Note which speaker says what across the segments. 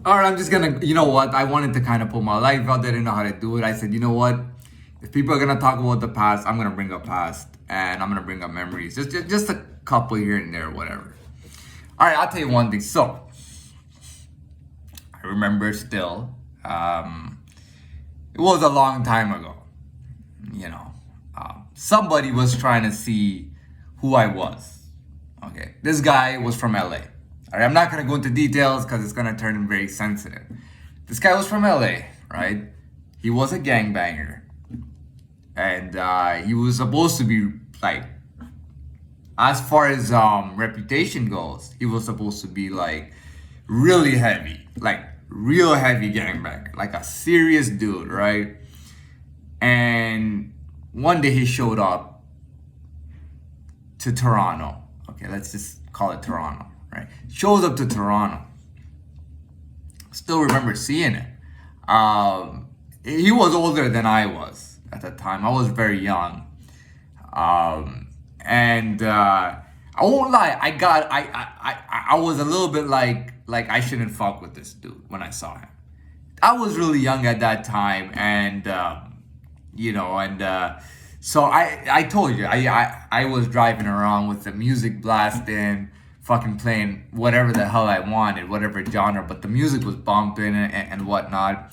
Speaker 1: All right, I'm just gonna, you know what? I wanted to kind of put my life out there. I didn't know how to do it. I said, you know what? If people are gonna talk about the past, I'm gonna bring up past, and I'm gonna bring up memories. Just a couple here and there, whatever. All right, I'll tell you one thing. So I remember still. It was a long time ago. You know, somebody was trying to see who I was. Okay, this guy was from LA. All right, I'm not gonna go into details because it's gonna turn very sensitive. This guy was from LA, right? He was a gangbanger, and he was supposed to be like, as far as reputation goes, he was supposed to be like really heavy, like real heavy gangbanger, like a serious dude, right? And one day he showed up to Toronto. Okay, let's just call it Toronto, right? Shows up to Toronto. Still remember seeing it. He was older than I was at the time. I was very young. And I won't lie, I was a little bit like I shouldn't fuck with this dude when I saw him. I was really young at that time, and so I told you I was driving around with the music blasting, fucking playing whatever the hell I wanted, whatever genre, but the music was bumping and whatnot.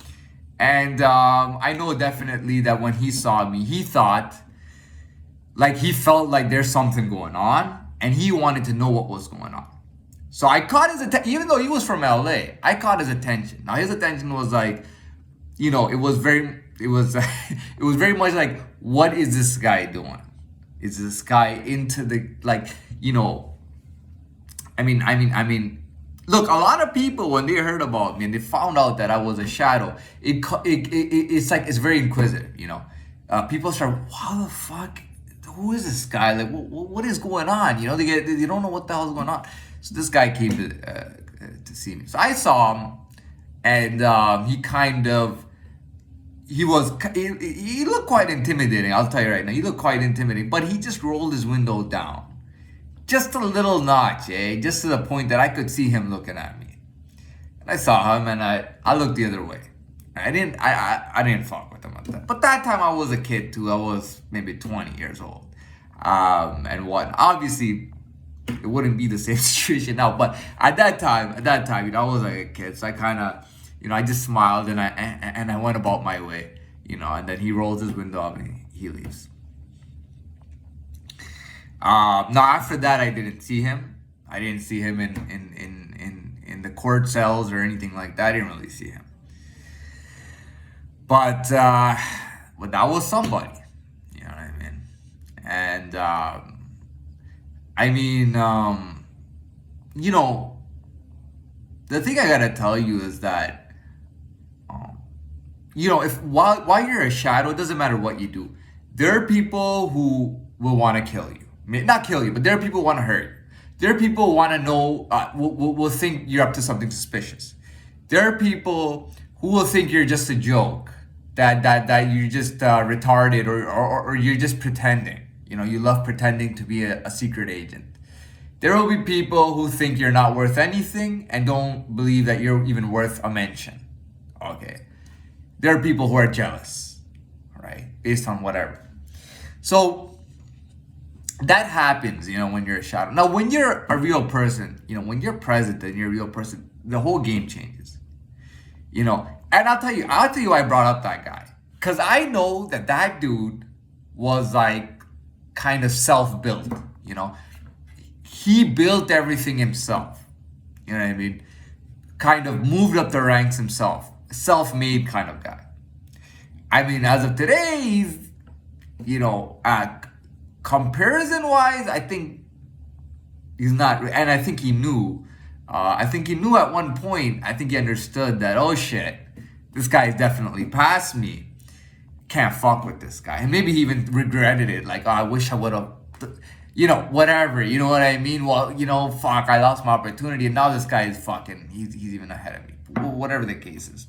Speaker 1: And I know definitely that when he saw me, he thought, like, he felt like there's something going on, and he wanted to know what was going on. So I caught his attention, even though he was from LA. I caught his attention. Now his attention was like, it was it was very much like, what is this guy doing? Is this guy into the, like, I mean, look, a lot of people, when they heard about me and they found out that I was a shadow, it's like, it's very inquisitive, people start, what the fuck? Who is this guy? Like, what is going on? They don't know what the hell is going on. So this guy came to see me. So I saw him, and he looked quite intimidating. I'll tell you right now, he looked quite intimidating. But he just rolled his window down, just a little notch, just to the point that I could see him looking at me. And I saw him, and I looked the other way. I didn't fuck with him at that. But that time I was a kid too. I was maybe 20 years old. And what? Obviously, it wouldn't be the same situation now. But at that time, I was like a kid. So I kind of, I just smiled and I went about my way, And then he rolls his window up and he leaves. Now after that, I didn't see him. I didn't see him in the court cells or anything like that. I didn't really see him. But that was somebody, you know what I mean? And the thing I gotta tell you is that, if while you're a shadow, it doesn't matter what you do. There are people who will want to kill you, not kill you, but there are people who want to hurt you. There are people who want to know, will think you're up to something suspicious. There are people who will think you're just a joke, that you're just retarded, or you're just pretending. You love pretending to be a secret agent. There will be people who think you're not worth anything and don't believe that you're even worth a mention. Okay. There are people who are jealous, right? Based on whatever. So that happens, when you're a shadow. Now, when you're a real person, when you're present and you're a real person, the whole game changes. And I'll tell you why I brought up that guy. Because I know that dude was like kind of self-built, He built everything himself. You know what I mean? Kind of moved up the ranks himself. Self-made kind of guy. I mean, as of today, he's, comparison-wise, I think he's not, and I think he knew. I think he knew at one point, I think he understood that, oh shit, this guy is definitely past me. Can't fuck with this guy. And maybe he even regretted it. Like, oh, I wish I would have, whatever. You know what I mean? Well, fuck, I lost my opportunity. And now this guy is fucking, he's even ahead of me. Whatever the case is.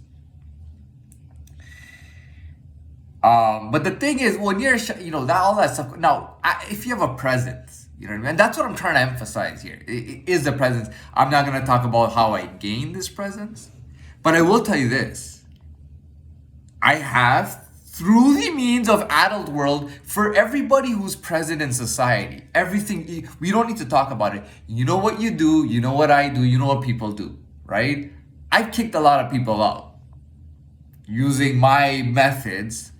Speaker 1: But the thing is, when you're, all that stuff. Now, if you have a presence, you know what I mean? And that's what I'm trying to emphasize here. Is the presence. I'm not going to talk about how I gained this presence. But I will tell you this. I have, through the means of adult world, for everybody who's present in society, everything, we don't need to talk about it. You know what you do, you know what I do, you know what people do, right? I've kicked a lot of people out using my methods.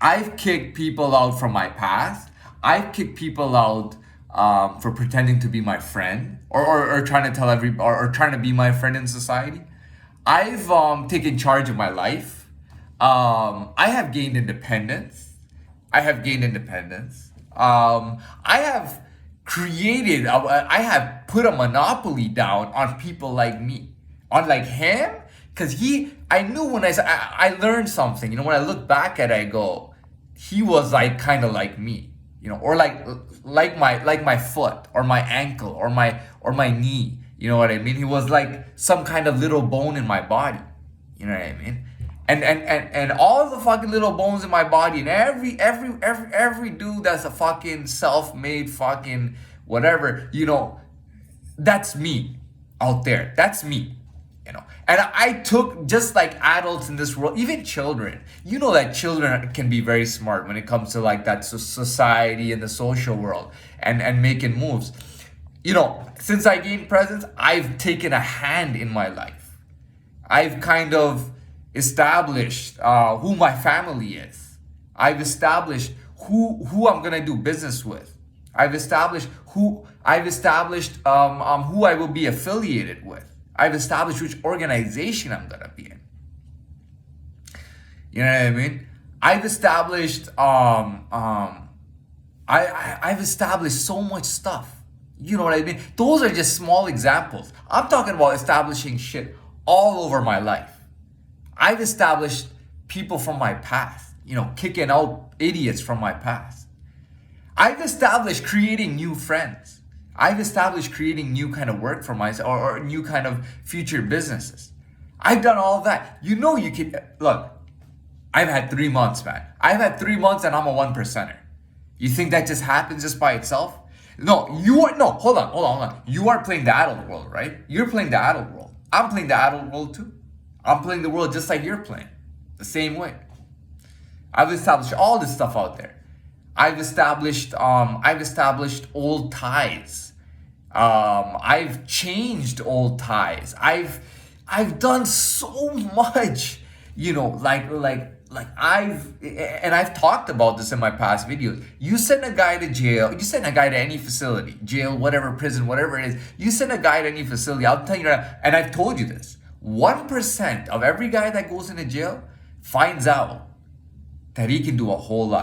Speaker 1: I've kicked people out from my past. I've kicked people out for pretending to be my friend or trying to tell or trying to be my friend in society. I've taken charge of my life. I have gained independence. I have gained independence. I have created, I have put a monopoly down on people like me, on like him, because I knew when I learned something, you know, when I look back at it, I go, he was like kind of like me, you know, or like my foot or my ankle or my knee, you know what I mean? He was like some kind of little bone in my body, you know what I mean? And all the fucking little bones in my body and every dude that's a fucking self-made fucking whatever, you know, that's me out there. That's me, you know. And I took, just like adults in this world, even children, you know that children can be very smart when it comes to like that society and the social world and making moves. You know, since I gained presence, I've taken a hand in my life. I've kind of established who my family is. I've established who I'm gonna do business with. I've established who I will be affiliated with. I've established which organization I'm gonna be in. You know what I mean? I've established I've established so much stuff. You know what I mean? Those are just small examples. I'm talking about establishing shit all over my life. I've established people from my past, you know, kicking out idiots from my past. I've established creating new friends. I've established creating new kind of work for myself or new kind of future businesses. I've done all that. You know, you can, look, I've had 3 months, man. I've had 3 months and I'm a 1%er. You think that just happens just by itself? No, hold on. You are playing the adult world, right? You're playing the adult world. I'm playing the adult world too. I'm playing the world just like you're playing, the same way. I've established all this stuff out there. I've established old ties. I've changed old ties. I've done so much, you know, I've talked about this in my past videos. You send a guy to jail, you send a guy to any facility, jail, whatever, prison, whatever it is, you send a guy to any facility, I'll tell you that, and I've told you this, 1% of every guy that goes into jail finds out that he can do a whole lot.